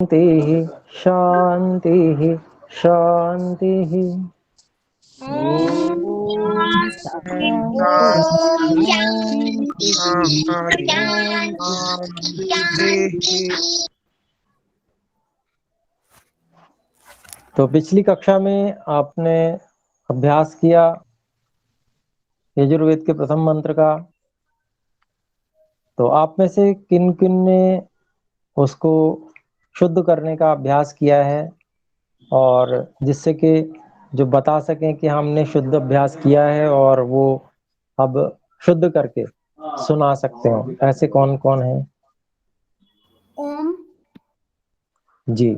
शांति शांति शांति। ओम शांति शांति शांति। तो पिछली कक्षा में आपने अभ्यास किया यजुर्वेद के प्रथम मंत्र का। तो आप में से किन किन ने उसको शुद्ध करने का अभ्यास किया है, और जिससे कि जो बता सकें कि हमने शुद्ध अभ्यास किया है और वो अब शुद्ध करके सुना सकते हो, ऐसे कौन कौन है? ओम जी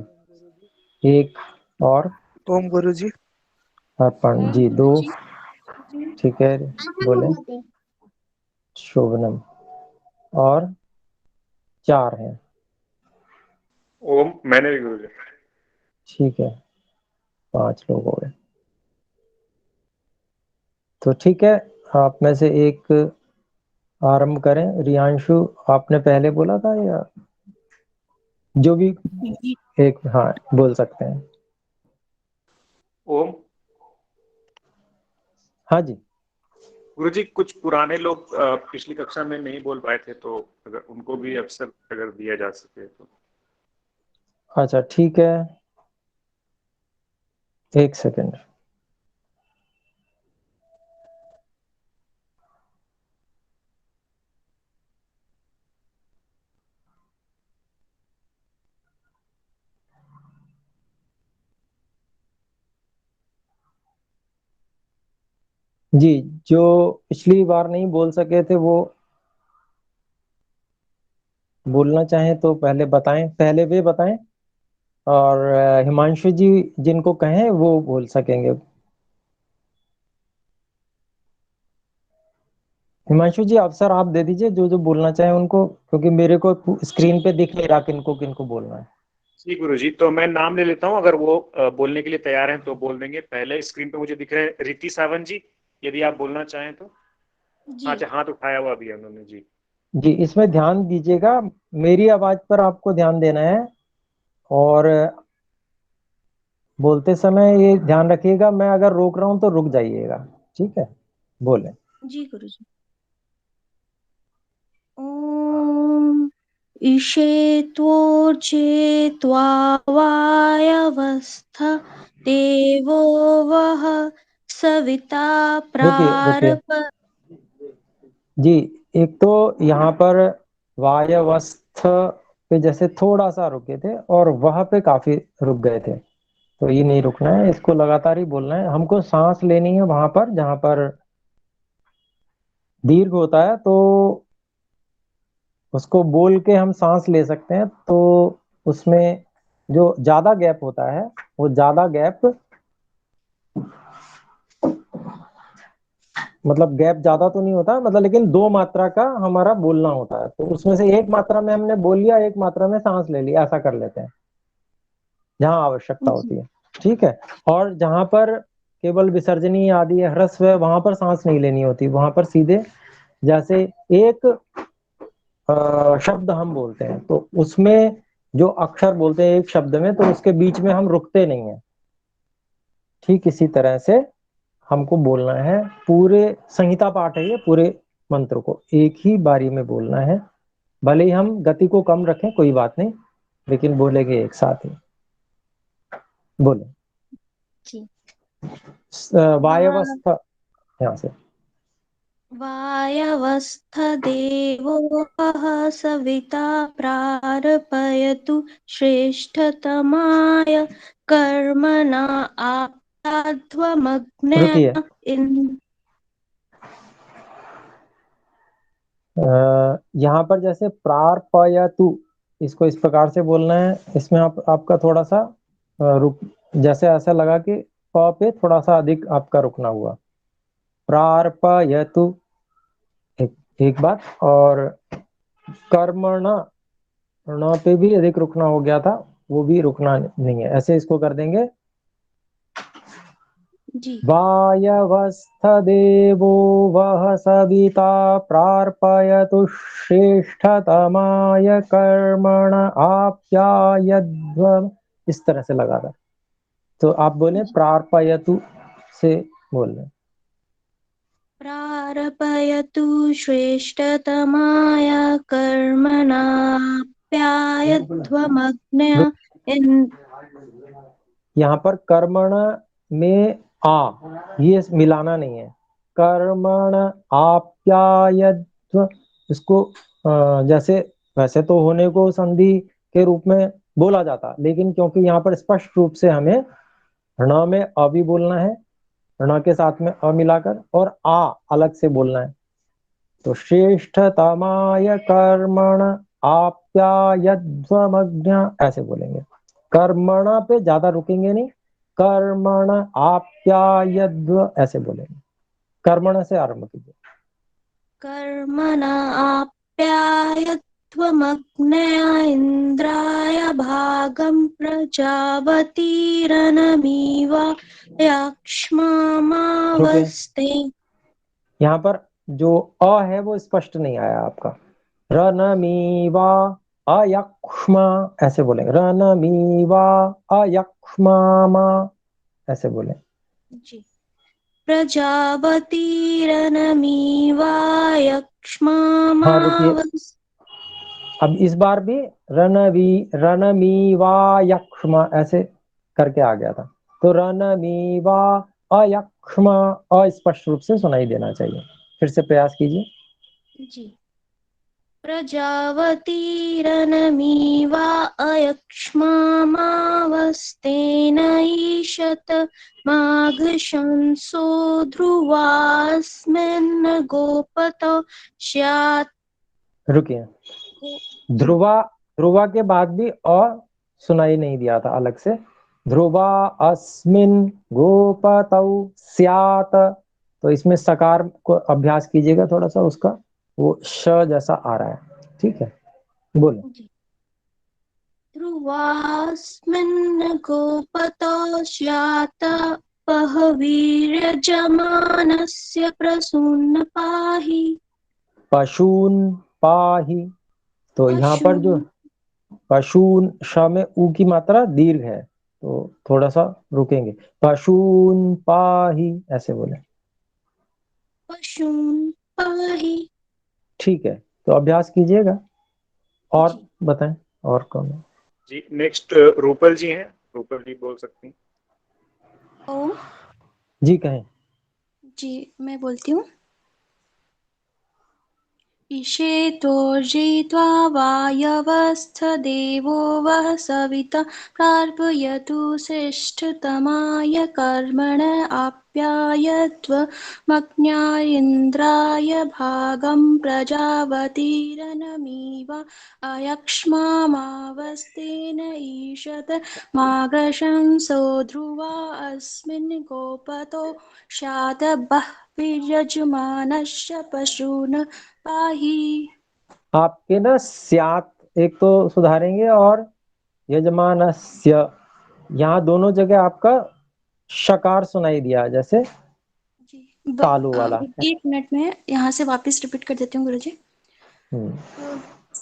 एक, और ओम गुरुजी। अर्पण जी दो। ठीक है, बोले शोभनम, और चार हैं। ओम मैंने भी गुरुजी। ठीक है, 5 लोग हो गए। तो ठीक है, आप में से एक आरंभ करें। रियांशु, आपने पहले बोला था या जो भी एक? हाँ, बोल सकते हैं। ओम हाँ जी। गुरुजी, कुछ पुराने लोग पिछली कक्षा में नहीं बोल पाए थे, तो अगर उनको भी अवसर अगर दिया जा सके तो। अच्छा ठीक है, 1 सेकंड। जी, जो पिछली बार नहीं बोल सके थे वो बोलना चाहें तो पहले बताएं, पहले वे बताएं। और हिमांशु जी जिनको कहें वो बोल सकेंगे। हिमांशु जी, अवसर आप दे दीजिए जो जो बोलना चाहें उनको, क्योंकि मेरे को स्क्रीन पे दिख नहीं रहा किनको किनको बोलना है। जी गुरुजी, तो मैं नाम ले लेता हूँ, अगर वो बोलने के लिए तैयार हैं तो बोल देंगे। पहले स्क्रीन पे मुझे दिख रहे हैं रीति सावंत जी, यदि आप बोलना चाहें तो। हाँ, अच्छा, हाथ उठाया हुआ भी है उन्होंने जी। जी, इसमें ध्यान दीजिएगा, मेरी आवाज पर आपको ध्यान देना है, और बोलते समय ये ध्यान रखिएगा, मैं अगर रोक रहा हूं तो रुक जाइएगा। ठीक है, बोले। जी गुरुजी। ओम ईशेत्वोर्जेत्वा वायवस्थ देवो वः सविता रुकिए रुकिए प्रारप। जी, एक तो यहाँ पर वायवस्थ पे जैसे थोड़ा सा रुके थे, और वह पे काफी रुक गए थे। तो ये नहीं रुकना है, इसको लगातार ही बोलना है। हमको सांस लेनी है वहां पर जहां पर दीर्घ होता है, तो उसको बोल के हम सांस ले सकते हैं। तो उसमें जो ज्यादा गैप होता है, वो ज्यादा गैप, मतलब गैप ज्यादा तो नहीं होता, मतलब लेकिन 2 मात्रा का हमारा बोलना होता है। तो उसमें से 1 मात्रा में हमने बोल लिया, 1 मात्रा में सांस ले लिया, ऐसा कर लेते हैं जहां आवश्यकता होती है। ठीक है, और जहां पर केवल विसर्जनीय आदि है, ह्रस्व है, वहां पर सांस नहीं लेनी होती। वहां पर सीधे जैसे एक शब्द हम बोलते हैं, तो उसमें जो अक्षर बोलते हैं एक शब्द में, तो उसके बीच में हम रुकते नहीं है। ठीक इसी तरह से हमको बोलना है। पूरे संहिता पाठ है ये, पूरे मंत्र को एक ही बारी में बोलना है। भले ही हम गति को कम रखें, कोई बात नहीं, लेकिन बोलेंगे एक साथ ही। बोले वायवस्थ, यहाँ से। वायवस्थ देवो वः सविता प्रारपयतु श्रेष्ठतमाय कर्मणा आप्ताध्वमग्न्या रुकिए, यहाँ पर जैसे प्रार्पयतु, इसको इस प्रकार से बोलना है। इसमें आपका थोड़ा सा रुक, जैसे ऐसा लगा कि प पे थोड़ा सा अधिक आपका रुकना हुआ। प्रार्पयतु, एक बात। और कर्मणा, ण पे भी अधिक रुकना हो गया था, वो भी रुकना नहीं है। ऐसे इसको कर देंगे जी वायवस्थ देवो वह सविता प्रार्पयतु श्रेष्ठतमाय कर्मण आप्यायध्व। इस तरह से लगा था, तो आप बोले प्रार्पयतु से बोल रहे। प्रारपयतु श्रेष्ठतमाय कर्मणाप्यायध्वमग्न्य यहाँ पर कर्मण में आ, ये मिलाना नहीं है। कर्मण आप्यायध्व, इसको जैसे वैसे तो होने को संधि के रूप में बोला जाता, लेकिन क्योंकि यहाँ पर स्पष्ट रूप से हमें ण में अ भी बोलना है, ण के साथ में अ मिलाकर, और आ अलग से बोलना है। तो श्रेष्ठतमाय कर्मण आप्यायध्वमग्न्य ऐसे बोलेंगे। कर्मण पे ज्यादा रुकेंगे नहीं, कर्मण आप्यायध्व ऐसे बोलेंगे। कर्मण से आरंभ कीजिए। कर्मणा आप्यायध्वमग्न्या इन्द्राय भागं प्रजावतीरनमीव यक्ष्मामावस्ते। यहाँ पर जो अ है वो स्पष्ट नहीं आया आपका। रनमीवा अयक्ष्मा ऐसे बोलेंगे। रनमीवा अयक्ष्मामा ऐसे बोले। जी प्रजावतीरनमीव हाँ रुकिए, यक्ष्मामावस्ते। अब इस बार भी रनमीवा यक्ष्मा ऐसे करके आ गया था, तो रनमीवा अयक्ष्मा अस्पष्ट रूप से सुनाई देना चाहिए। फिर से प्रयास कीजिए। जी प्रजावतीरनमीव अयक्ष्मामावस्तेन ईशत माघशंसो ध्रुवास्मिन् गोपतो स्यात्। रुकिए, जी ध्रुवा, ध्रुवा के बाद भी अ सुनाई नहीं दिया था अलग से। ध्रुवा अस्मिन गोपतौ स्यात, तो इसमें सकार को अभ्यास कीजिएगा थोड़ा सा, उसका वो श जैसा आ रहा है। ठीक है, बोलो। जी ध्रुवास्मिन् गोपतो स्यात् पहवीर्यजमानस्य प्रसून्न पाहि। पशून पाही, तो यहाँ पर जो पशून् पशून श में ऊ की मात्रा दीर्घ है, तो थोड़ा सा रुकेंगे। पशून पाही ऐसे बोले। पशून् पाहि। ठीक है, तो अभ्यास कीजिएगा और जी बताएं और कौन है? जी नेक्स्ट रूपल जी हैं, रूपल जी बोल सकती हैं। ओम जी कहें। जी मैं बोलती हूँ। ईशेतोर्जित्वा वायवस्थ देवो वः सविता प्रार्पयतु श्रेष्ठतमाय कर्मण आप्यायध्वमग्न्या भागं प्रजावतीरनमीव अयक्ष्मामावस्तेन ईशत माघशंसो ध्रुवा अस्मिन् गोपतो स्यात् बह्वीर्यजमानस्य पशून् पाहि। आपके ना स्यात एक तो सुधारेंगे, और यजमानस्य, यहाँ दोनों जगह आपका शकार सुनाई दिया, जैसे जी तालु वाला। 1 मिनट में यहाँ से वापस रिपीट कर देती हूँ गुरुजी। हम्म,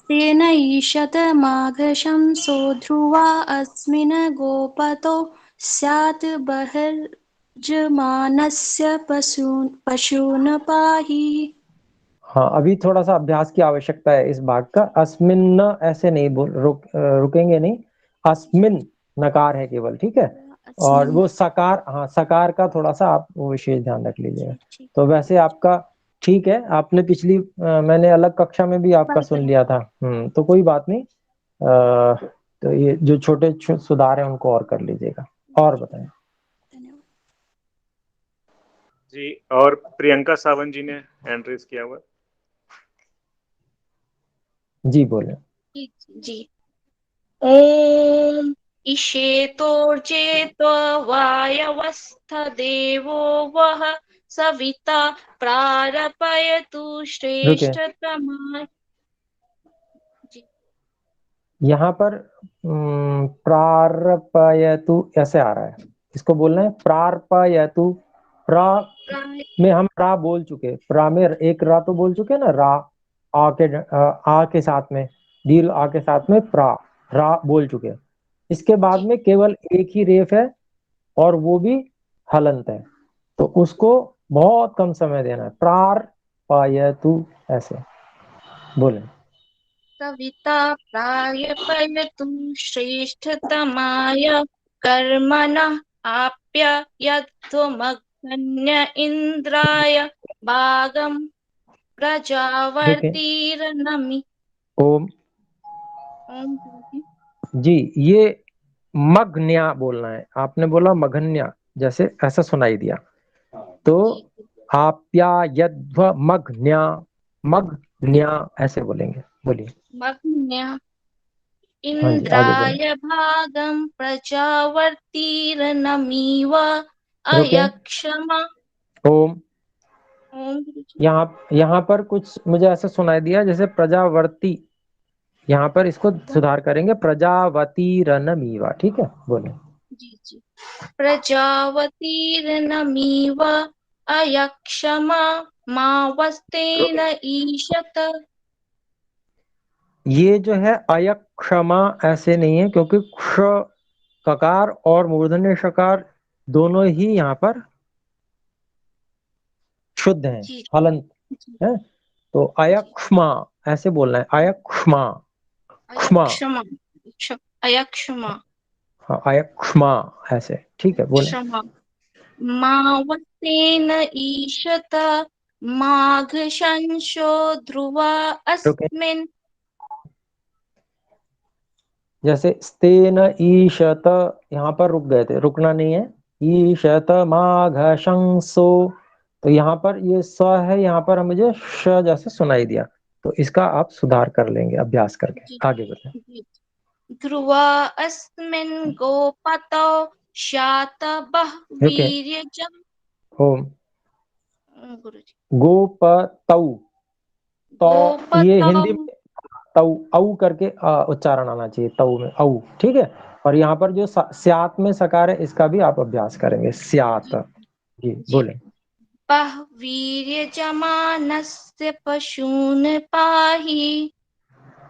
तेन ईशत माघशंसो ध्रुवा अस्मिन् गोपतो स्यात् बहिर्जमानस्य पशून् पाहि। हाँ अभी थोड़ा सा अभ्यास की आवश्यकता है इस भाग का। अस्मिन ऐसे नहीं बोल, रुकेंगे नहीं। अस्मिन नकार है केवल, ठीक है। और अस्मिन् वो सकार, हाँ सकार का थोड़ा सा आप वो विशेष ध्यान रख लीजिएगा। ठीक तो वैसे आपका ठीक है, आपने पिछली मैंने अलग कक्षा में भी आपका सुन लिया था। तो कोई बात नहीं। तो ये जो छोटे सुधार हैं उनको और कर लीजिएगा। और बताएं। धन्यवाद। जी और प्रियंका सावंत जी ने हैंड रेज किया हुआ है। जी बोले। जी ओम इषेतोर्जेत्वायवस्थ देवो वः सविता प्रारपयतु रुके, श्रेष्ठतमाय। जी यहाँ पर प्रार्पयतु ऐसे आ रहा है, इसको बोलना है प्रार्पयतु। प्रा प्राय में हम रा बोल चुके, प्रा में एक रा तो बोल चुके ना, रा आ के साथ में, दीर्घ आ के साथ में प्रा, रा बोल चुके। इसके बाद जी में केवल एक ही रेफ है और वो भी हलंत है, तो उसको बहुत कम समय देना है। प्रार पायतु ऐसे बोले। सविता प्रायपयतु श्रेष्ठतमाय कर्मणः आप्यायध्वमग्न्य इन्द्राय भागं प्रजावर्तीरनमि। ओम ओम गुरुजी। जी, ये मघन्या बोलना है, आपने बोला मघन्या, जैसे ऐसा सुनाई दिया, तो जी आप्यायध्व मघन्या, मघन्या ऐसे बोलेंगे। बोलिए। मग्न्य हाँ जी, आगे बोले। इन्द्राय भागं प्रजावर्तीरनमीव रुके। अयक्षमा। ओम। ओम गुरुजी। यहाँ पर कुछ मुझे ऐसा सुनाई दिया जैसे प्रजावर्ती, यहाँ पर इसको सुधार करेंगे, प्रजावती रनमीवा। ठीक है, बोले। जी जी। प्रजावतीर्नमीव अयक्षमा मावस्तेन ईशत। ये जो है अयक्षमा ऐसे नहीं है, क्योंकि क्ष ककार और मूर्धन्य शकार दोनों ही यहाँ पर शुद्ध हैं, जी हलंत जी है, तो जी। अयक्ष्मा ऐसे बोलना है, अयक्ष्मा, क्षमा, अयक्षमा अयक्षमा हाँ अयक्ष्मा ऐसे। ठीक है, बोले। क्षमा मावस्तेन ईशत माघशंसो ध्रुवा रुके। अस्मिन्। जैसे स्तेन ईशत, यहाँ पर रुक गए थे, रुकना नहीं है। ईशत माघ शंसो, तो यहाँ पर ये स है, यहाँ पर मुझे श जैसे सुनाई दिया, तो इसका आप सुधार कर लेंगे अभ्यास करके। जी आगे बढ़े। जी। ध्रुवा अस्मिन् गोपतौ शातभः रुके। वीर्यजम्। ओम। गुरुजी। गोपतौ, तो ये गोपतौ। हिंदी में तौ, औ करके उच्चारण आना चाहिए, तौ में औ। ठीक है, और यहाँ पर जो स्यात में सकार है, इसका भी आप अभ्यास करेंगे, स्यात। जी, जी। बोले। पः वीर्यजमानस्य पशून् पाहि।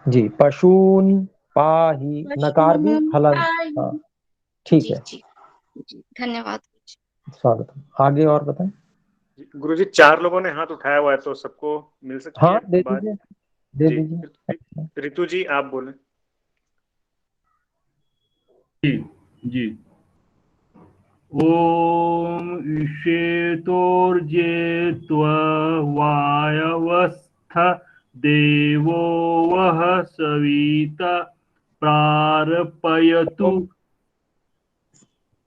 जी, पशून पाही, नकार भी पशून् हलन। हाँ, पाहि। ठीक जी है, जी जी। धन्यवाद। स्वागत। आगे और बताएं। गुरुजी 4 लोगों ने हाथ उठाया हुआ है, तो सबको मिल सकती हाँ, है दे बात। दीजिए, दे जी, दीजिए। ऋतु जी आप बोले। जी जी। ओम ईशेतोर्जेत्वा वायवस्थ देवो वः सविता प्रार्पयतु।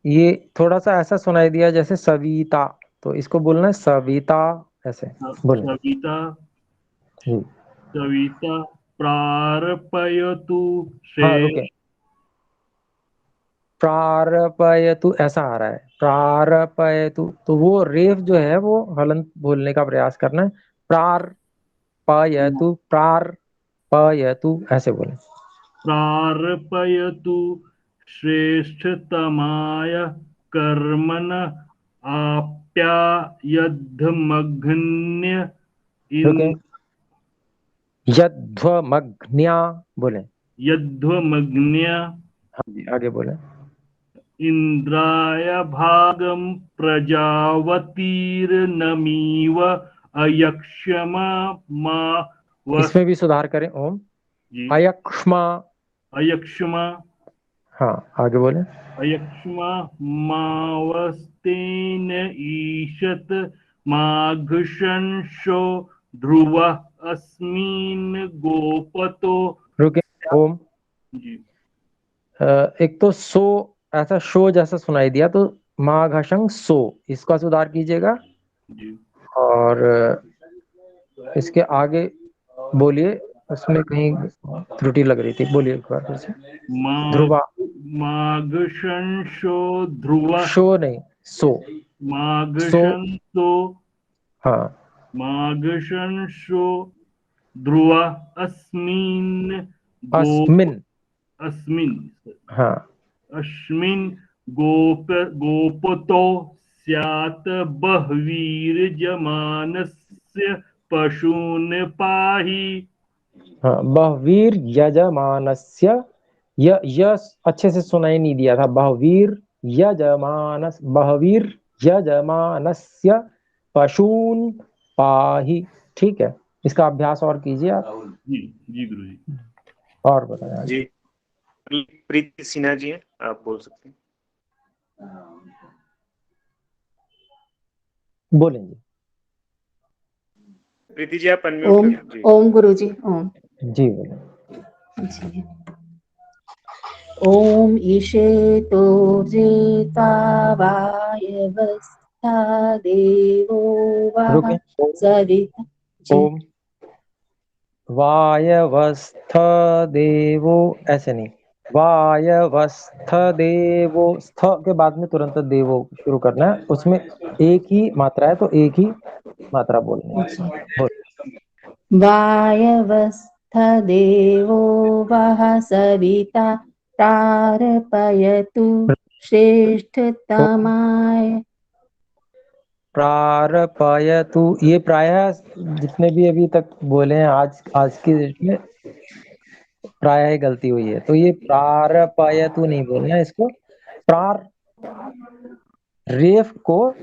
ये थोड़ा सा ऐसा सुनाई दिया जैसे सविता, तो इसको बोलना है सविता ऐसे बोले। सविता जी। सविता प्रार्पयतु हाँ, श्रेष्ठ। रुके। प्रारपयतु ऐसा आ रहा है, प्रारपयतु, तो वो रेफ जो है वो हलंत बोलने का प्रयास करना है। प्रार पयतु, प्रार पयतु ऐसे बोले। प्रार्पयतु श्रेष्ठतमाय कर्मण आप्यायध्मग्न्य रुके। यध्वमग्न्या बोले। यध्वमग्न्य हाँ जी, आगे बोले। इंद्राय भागं प्रजावतीर्नमीव अयक्षमा मा वस। इसमें भी सुधार करें। ओम जी। अयक्ष्मा। अयक्षमा हाँ, आगे बोले। अयक्ष्मा मावस्तेन ईशत माघशंसो ध्रुव अस्मिन् गोपतो। रुके। ओम जी एक तो सो ऐसा शो जैसा सुनाई दिया, तो माघशंग सो, इसका सुधार कीजिएगा। जी। और इसके आगे बोलिए, उसमें कहीं त्रुटि लग रही थी, बोलिए एक बार फिर से। ध्रुवा, माघशंसो ध्रुव। शो नहीं, सो। सो, माघशंसो हाँ। माघशंसो ध्रुव अस्मिन् गोप अस्मिन, अस्मिन् हाँ। अस्मिन् गोप गोपतो स्यात् बह्वीर्यजमानस्य पशून् पाहि। हाँ, बहवीर यजमानस्य, य अच्छे से सुनाई नहीं दिया था। बहवीर यजमानस्य पशून पाहि। ठीक है, इसका अभ्यास और कीजिए आप। जी गुरु जी। और बताएं जी, प्रीति सिन्हा जी हैं, आप बोल सकते हैं। बोलेंगे। प्रीति जी आप अनम्यूट ओम करें। जी ओम गुरुजी ओम जी बोले। जी। ओम ईशेतो जेता वायवस्था देवो वः रुके। सविता जी। ओम वायवस्थ देवो, ऐसे नहीं, वायवस्थ देवो, स्थ के बाद में तुरंत देवो शुरू करना है। उसमें एक ही मात्रा है तो एक ही मात्रा बोलनी है। बोल। वायवस्थ देवो वः सविता प्रार्पयतु श्रेष्ठतमाय। प्रारपयतु, ये प्रायः जितने भी अभी तक बोले हैं आज की डेट में प्रायः गलती हुई है। तो ये प्रारपयतु नहीं बोलना है, इसको प्रार, रेफ को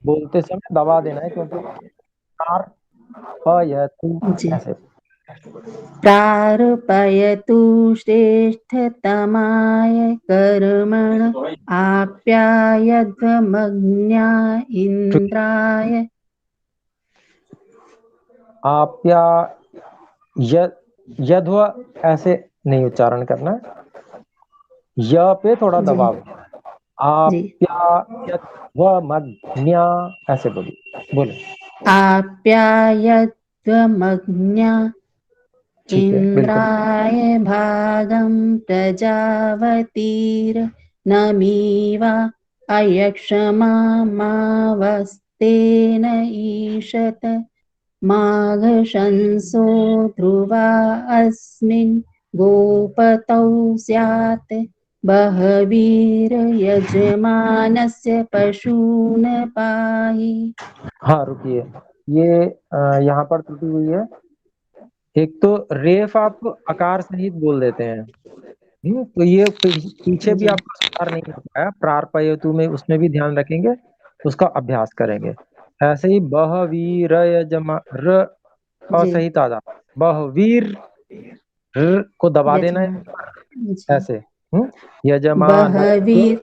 बोलते समय दबा देना है, क्योंकि प्रारपयतु जी। ऐसे। प्रार्पयतु श्रेष्ठतमाय कर्मण आप्यायध्वमग्न्या इन्द्राय। आप्या यध्व ऐसे नहीं उच्चारण करना है, य पे थोड़ा जी दबाव। जी। आप्यायध्वमग्न्या ऐसे बोले। आप्यायध्वमग्न्या ठीक है, बिल्कुल। इन्द्राय भागं प्रजावतीर्नमीवा अयक्षमावस्तेन ईशत माघशंसो ध्रुवा अस्मिन् गोपतौ स्यात् बहवीर्यजमानस्य पशून् पाहि। हाँ रुकिए, ये यहाँ पर त्रुटि हुई है। एक तो रेफ आप आकार सहित बोल देते हैं, तो ये पीछे भी जी आपका सुधार नहीं हो पाया। प्रार्पयतु में उसमें भी ध्यान रखेंगे, उसका अभ्यास करेंगे। ऐसे ही बहवीर यजमा, र जी असहित आ जाता, बहवीर, र को दबा देना है यजमान जी। ऐसे। यजमान, बहवीर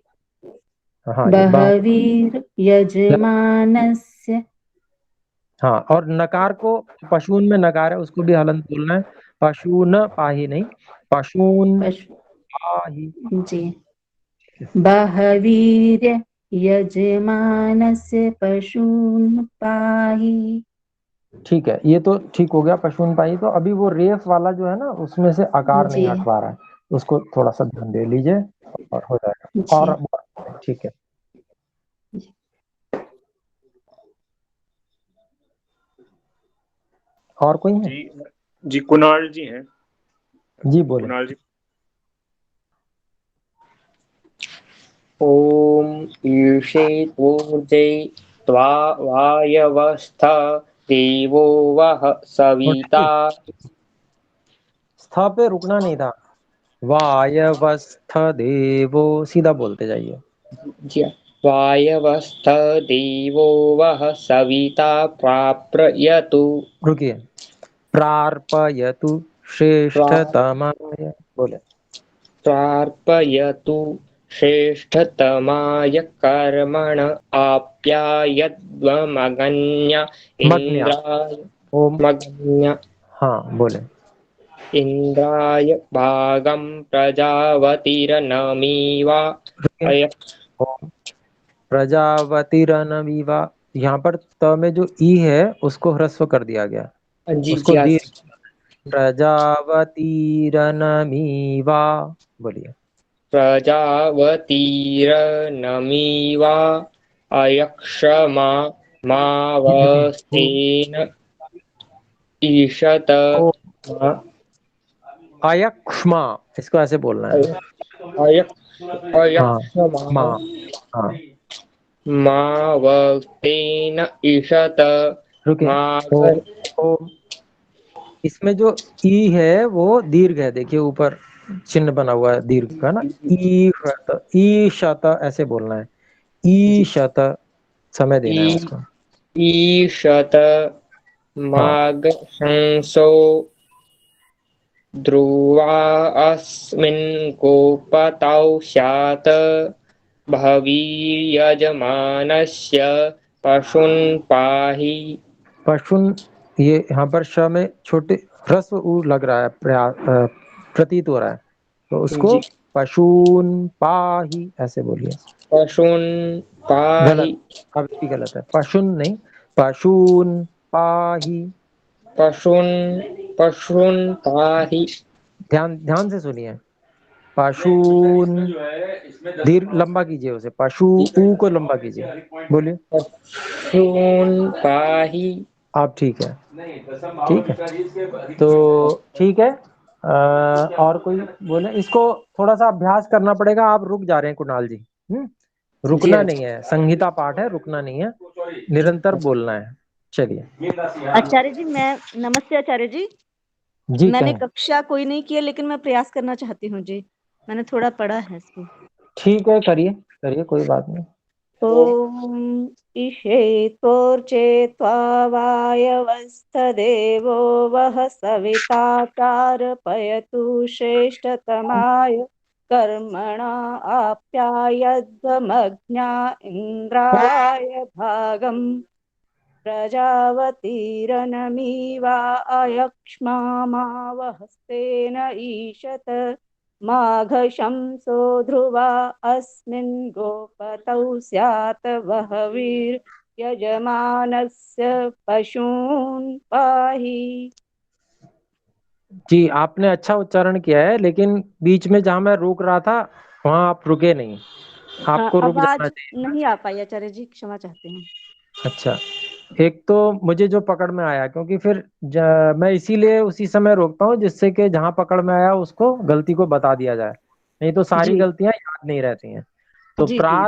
हाँ ये बहवीर्यजमानस्य। हाँ, और नकार को, पशून में नकार है उसको भी हलंत बोलना है। पशून पाही नहीं, पशून पशु पाही। जी। बहवीर्यजमानस्य पशून् पाहि। ठीक है, ये तो ठीक हो गया, पशून पाही। तो अभी वो रेफ वाला जो है ना, उसमें से आकार नहीं जी हट पा रहा है, उसको थोड़ा सा ध्यान दे लीजिए और हो जाएगा। जी और ठीक है। और कोई है? जी कुणाल जी हैं। जी बोले। कुणाल जी। ओम ईशेत्वोर्जे त्वा वायवस्थ देवो वः सविता। स्थ पे रुकना नहीं था, वायवस्थ देवो सीधा बोलते जाइए। वायवस्थ देवो वः सविता प्राप्यतु। रुकिए, प्रार्पयतु श्रेष्ठतमाय बोले। प्रार्पयतु श्रेष्ठतमाय कर्मण आप्यायध्वमग्न्य इन्द्राय। ओम मग्न्य हाँ बोले। इन्द्राय भागं प्रजावतीर्नमीवा प्रजावतीरनमीवा, यहाँ पर त में जो ई है उसको ह्रस्व कर दिया गया, उसको दीर्घ। प्रजावतीरनमीवा बोलिए। प्रजावतीर्नमीवा अयक्षमा मावस्तेन ईशत। अयक्ष्मा, इसको ऐसे बोलना है। अयक्षमा हाँ हाँ, मावतेन ईशत रुके माघ ओम ओम। इसमें जो ई है वो दीर्घ है, देखिए ऊपर चिन्ह बना हुआ है दीर्घ का ना, ई शत ऐसे बोलना है, ई शत, समय देना है ई उसको। ईशत माघ शंसो ध्रुवा अस्मिन् गोपतौ स्यात् भवीर्यजमानस्य पशून् पाहि। पशुन, ये यहाँ पर श में छोटे ह्रस्व ऊ लग रहा है, प्रतीत हो रहा है, तो उसको जी पशून पाही ऐसे बोलिए। पशून् पाहि। गलत, अब भी गलत है, पशुन नहीं, पशून पाही। पशून् पशून् पाहि। ध्यान ध्यान से सुनिए, पशून, दीर्घ लंबा कीजिए उसे, पशु ऊ को लंबा कीजिए, बोलिए। पशून् पाहि। आप ठीक है, ठीक है, तो ठीक है। और कोई बोले, इसको थोड़ा सा अभ्यास करना पड़ेगा। आप रुक जा रहे हैं कुणाल जी, रुकना नहीं है, संहिता पाठ है, रुकना नहीं है, निरंतर बोलना है। चलिए आचार्य जी, मैं नमस्ते आचार्य जी। जी, मैंने कहें। कक्षा कोई नहीं किया, लेकिन मैं प्रयास करना चाहती हूँ जी। मैंने थोड़ा पढ़ा है इसको। ठीक है, करिए करिए, कोई बात नहीं। ओम ईशे त्वोर्चे त्वावायवस्थदेवो वः सविता प्रार्पयतु श्रेष्ठतमाय कर्मणा आप्यायध्वमज्ञा इन्द्राय भागम् प्रजावतीरनमीवा अयक्ष्मामावहस्तेन ईशत माघशंसो ध्रुवा अस्मिन् गोपतौ स्यात् बह्वीर्यजमानस्य पशून् पाहि। जी, आपने अच्छा उच्चारण किया है, लेकिन बीच में जहां मैं रोक रहा था वहां आप रुके नहीं, आपको रुक जाना आवाज चाहिए। नहीं आ पाई आचार्य जी, क्षमा चाहती हूँ। अच्छा, एक तो मुझे जो पकड़ में आया, क्योंकि फिर मैं इसीलिए उसी समय रोकता हूँ जिससे कि जहां पकड़ में आया उसको गलती को बता दिया जाए, नहीं तो सारी जी गलतियां याद नहीं रहती हैं। तो जी जी। हाँ,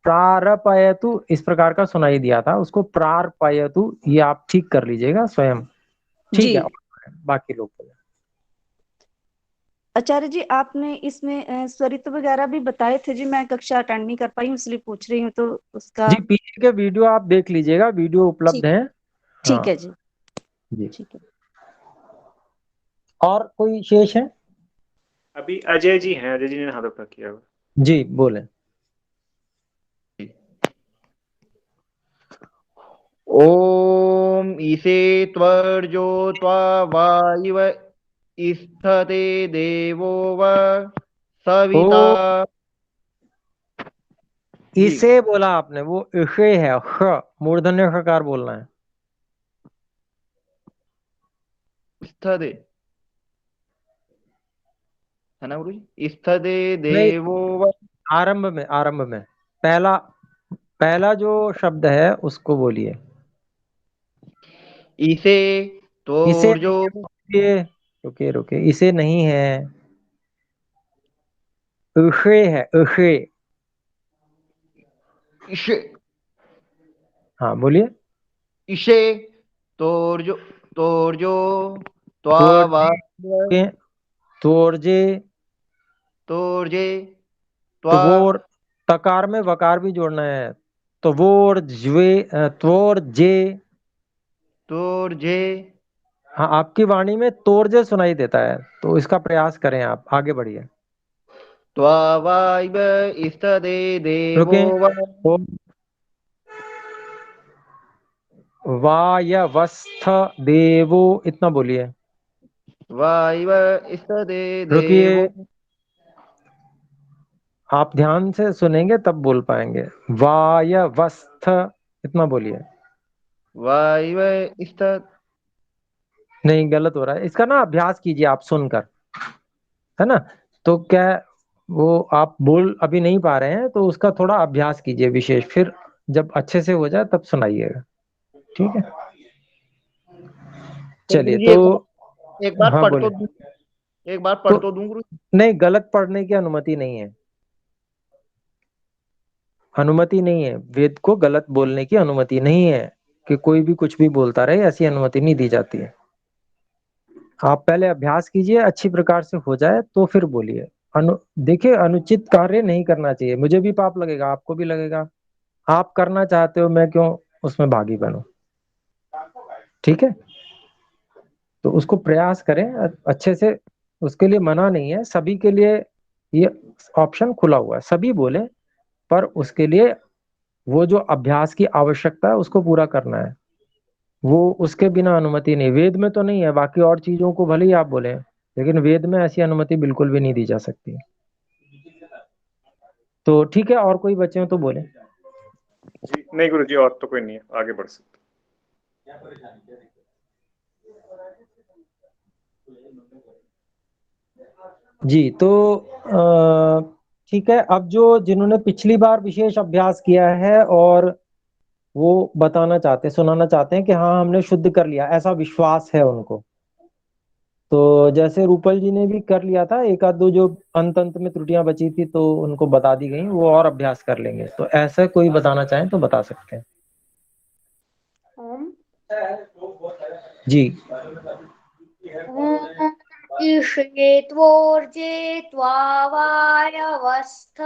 प्रारपयतु इस प्रकार का सुनाई दिया था, उसको प्रारपयतु ये आप ठीक कर लीजिएगा स्वयं, ठीक है। जी बाकी लोग बोले। आचार्य जी, आपने इसमें स्वरित वगैरह भी बताए थे जी। मैं कक्षा अटेंड नहीं कर पाई हूँ, इसलिए पूछ रही हूँ, तो उसका। जी, पीछे के वीडियो आप देख लीजिएगा, वीडियो उपलब्ध ठीक है। हाँ ठीक है जी। जी, ठीक है। और कोई शेष है? अभी अजय जी हैं, अजय जी ने हाथ उठा किया हुआ। जी बोले। ओम ईशे त्वर्जो त्वा वायुव इस्थते देवो व सविता। जी इसे बोला आपने, वो इसे है, ख मूर्धन्य खकार बोलना है। स्थते है ना गुरु जी, स्थते नहीं, देवो व। आरंभ में पहला पहला जो शब्द है उसको बोलिए। ईशे इसे त्वर्जो। नहीं है, रुकिए रुकिए रुकिए, इसे नहीं है, इसे है, इसे। ईशे हाँ बोलिए। ईशे त्वर्जो त्वर्जो त्वा वायुव तोड़जे, तोड़जे, त्वर्जे तो त्वा। वो तकार में वकार भी जोड़ना है, तो वो ज्वे, त्वोरजे। त्वर्जे हाँ, आपकी वाणी में तोरजे सुनाई देता है, तो इसका प्रयास करें, आप आगे बढ़िए। त्वा वायुव स्थते देवो रुके, व। वायवस्थ देवो, इतना बोलिए। वायुव स्थते रुकिए, देवो। आप ध्यान से सुनेंगे तब बोल पाएंगे। वायवस्थ, इतना बोलिए। वायुव स्थ। नहीं, गलत हो रहा है, इसका ना अभ्यास कीजिए आप सुनकर, है ना। तो क्या, वो आप बोल अभी नहीं पा रहे हैं, तो उसका थोड़ा अभ्यास कीजिए विशेष, फिर जब अच्छे से हो जाए तब सुनाइएगा, ठीक है। तो गुरु चलिए, जी तो एक बार हाँ पढ़ बोले। तो दूं। एक बार पढ़ तो तो दूं गुरु जी। नहीं, गलत पढ़ने की अनुमति नहीं है। अनुमति नहीं है, वेद को गलत बोलने की अनुमति नहीं है कि कोई भी कुछ भी बोलता रहे, ऐसी अनुमति नहीं दी जाती है। आप पहले अभ्यास कीजिए, अच्छी प्रकार से हो जाए तो फिर बोलिए। देखिए, अनुचित कार्य नहीं करना चाहिए। मुझे भी पाप लगेगा, आपको भी लगेगा। आप करना चाहते हो, मैं क्यों उसमें भागी बनूं? ठीक है, तो उसको प्रयास करें अच्छे से। उसके लिए मना नहीं है, सभी के लिए ये ऑप्शन खुला हुआ है, सभी बोले, पर उसके लिए वो जो अभ्यास की आवश्यकता है उसको पूरा करना है। वो उसके बिना अनुमति नहीं। वेद में तो नहीं है, बाकी और चीजों को भले ही आप बोले, लेकिन वेद में ऐसी अनुमति बिल्कुल भी नहीं दी जा सकती। तो ठीक है, और कोई बचे हो तो बोले। जी नहीं गुरु जी, और तो कोई नहीं है, आगे बढ़ सकते। जी, तो ठीक है। अब जो जिन्होंने पिछली बार विशेष अभ्यास किया है और वो बताना चाहते, सुनाना चाहते हैं कि हाँ हमने शुद्ध कर लिया, ऐसा विश्वास है उनको, तो जैसे रूपल जी ने भी कर लिया था, एक आध दो जो अंत में त्रुटियां बची थी तो उनको बता दी गई, वो और अभ्यास कर लेंगे। तो ऐसा कोई बताना चाहें तो बता सकते हैं। ओम जी। ईशेत्वोर्जेत्वा वायवस्थ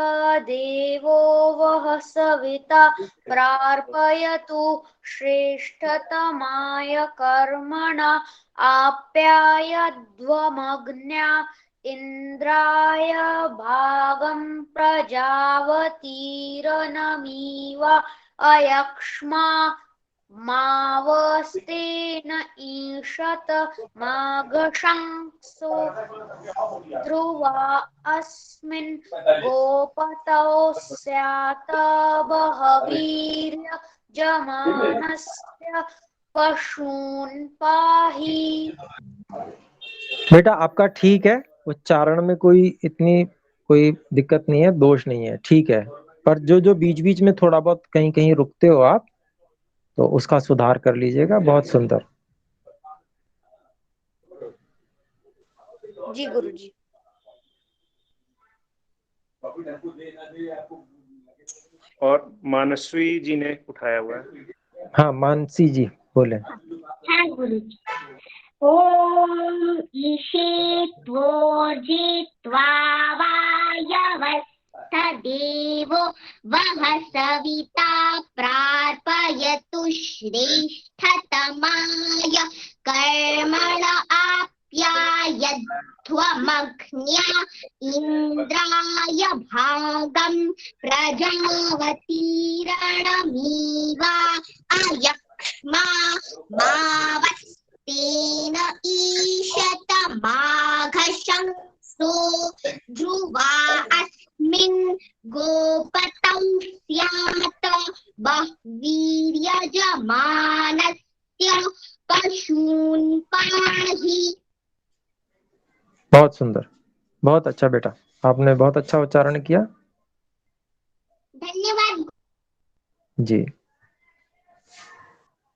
देवो वः सविता प्रार्पयतु श्रेष्ठतमाय कर्मणा आप्यायध्वमग्न्या इन्द्राय भागं प्रजावतीरनमीव अयक्ष्मा मावस्तेन ईशत माघशंसो ध्रुवा अस्मिन् गोपतौ स्यात् बहवीर्य जमानस्य पशून् पाहि। बेटा आपका ठीक है, उच्चारण में कोई इतनी कोई दिक्कत नहीं है, दोष नहीं है, ठीक है। पर जो जो बीच बीच में थोड़ा बहुत कहीं कहीं रुकते हो आप, तो उसका सुधार कर लीजिएगा। बहुत सुंदर। जी गुरुजी। और मानसवी जी ने उठाया हुआ है। हाँ, मानसी जी बोले। हाँ गुरुजी। ओम ईशेत्वोर्जित्वा वायवस्थ देवो वः सविता प्रार्पयतु श्रेष्ठतमाय कर्मण आप्यायध्वमग्न्या इन्द्राय भागं प्रजावतीरणमीवा अयक्ष्मा मावस्तेन ईशत माघशंसो ध्रुवा अस्मिन् गोपतौ स्यात् बह्वीर्यजमानस्य पशून् पाहि। बहुत सुंदर, बहुत अच्छा बेटा, आपने बहुत अच्छा उच्चारण किया। धन्यवाद जी।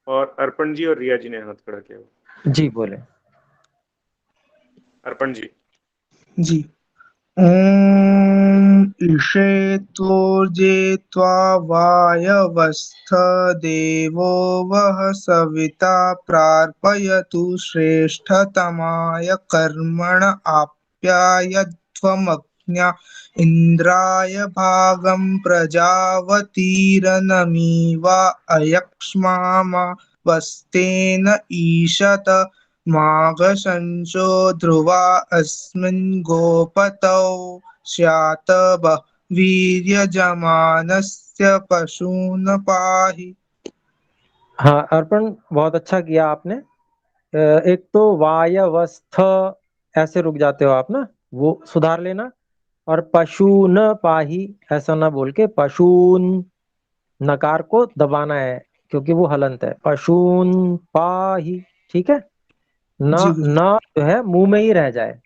और अर्पण जी और रिया जी ने हाथ खड़ा किया हुआ। जी बोले। अर्पण जी। जी। ओम ईशेत्वोर्जेत्वा वायवस्थ देवो वः सविता प्रार्पयतु श्रेष्ठतमाय कर्मण आप्यायध्वमग्न्या इन्द्राय भागं प्रजावतीरनमीवा अयक्ष्मामवस्तेन ईशत माघशंसो ध्रुवा अस्मिन् गोपतौ स्यात् वीर्यजमानस्य पशून् पाहि। हाँ अर्पण, बहुत अच्छा किया आपने। एक तो वायवस्थ ऐसे रुक जाते हो आप ना, वो सुधार लेना। और पशून पाही ऐसा ना बोल के पशून, नकार को दबाना है क्योंकि वो हलंत है। पशून पाही, ठीक है ना। जी गुरु। ना जो है मुंह में ही रह जाए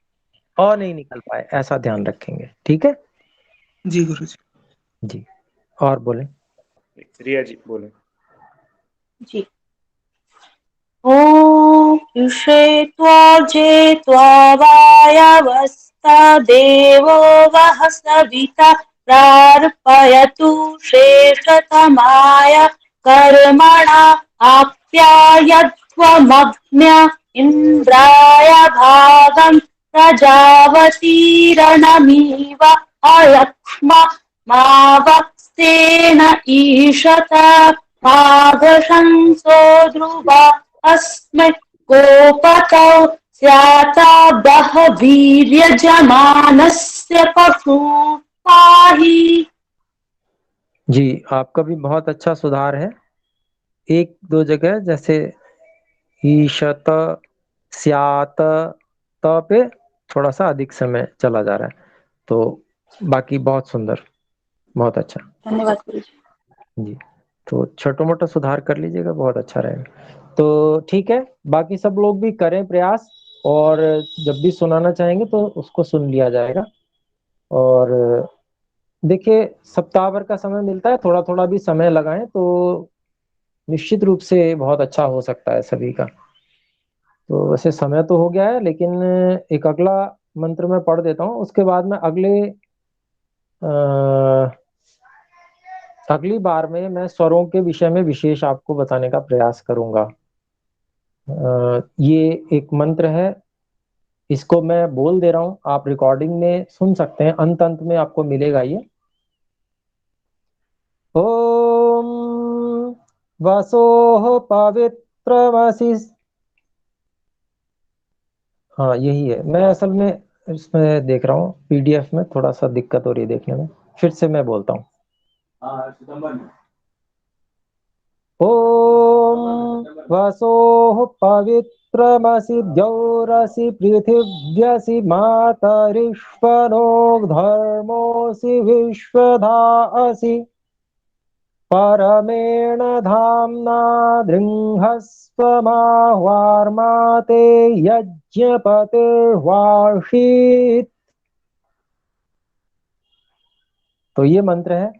और नहीं निकल पाए, ऐसा ध्यान रखेंगे, ठीक है जी गुरु जी। जी। और बोले। रिया जी बोले। जी। ओम ईशेत्वोर्जेत्वा वायवस्थ देवो वः सविता प्रार्पयतु श्रेष्ठतमाय कर्मणा आप्यायध्वमग्न्य इन्द्राय भागं प्रजावतीरणमीव अयक्ष्म मावस्तेन ईशत माघशंसो ध्रुवा अस्मै गोपतौ स्याताबह वीर्यजमानस्य पशु पाहि। जी, आपका भी बहुत अच्छा सुधार है। एक दो जगह जैसे ईशत स्यात त पे थोड़ा सा अधिक समय चला जा रहा है, तो बाकी बहुत सुंदर, बहुत अच्छा। धन्यवाद गुरुजी। जी, तो छोटा मोटा सुधार कर लीजिएगा, बहुत अच्छा रहेगा। तो ठीक है, बाकी सब लोग भी करें प्रयास, और जब भी सुनाना चाहेंगे तो उसको सुन लिया जाएगा। और देखिए, सप्ताह भर का समय मिलता है, थोड़ा थोड़ा भी समय लगाएं तो निश्चित रूप से बहुत अच्छा हो सकता है सभी का। तो वैसे समय तो हो गया है, लेकिन एक अगला मंत्र मैं पढ़ देता हूँ, उसके बाद में अगली बार में मैं स्वरों के विषय में विशेष आपको बताने का प्रयास करूंगा। ये एक मंत्र है, इसको मैं बोल दे रहा हूं, आप रिकॉर्डिंग में सुन सकते हैं, अंत अंत में आपको मिलेगा ये। ओम वसोः पवित्रमसि। हाँ, यही है। मैं असल में इसमें देख रहा हूँ, पीडीएफ में थोड़ा सा दिक्कत हो रही है देखने में, फिर से मैं बोलता हूँ। ओम वसोः पवित्रमसि द्यौरसि पृथिव्यसि मातरिश्वनो धर्मोऽसि विश्वधाऽसि परमेण धाम्ना दृङ्घस्वमाह्वार्माते यज्ञपतिर्वार्षीत्। तो ये मंत्र है,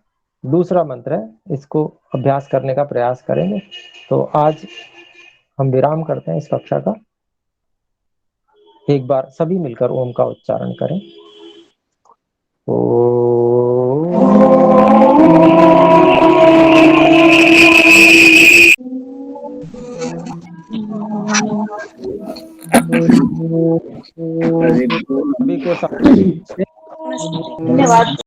दूसरा मंत्र है, इसको अभ्यास करने का प्रयास करेंगे। तो आज हम विराम करते हैं इस कक्षा का। एक बार सभी मिलकर ओम का उच्चारण करें। सभी को धन्यवाद।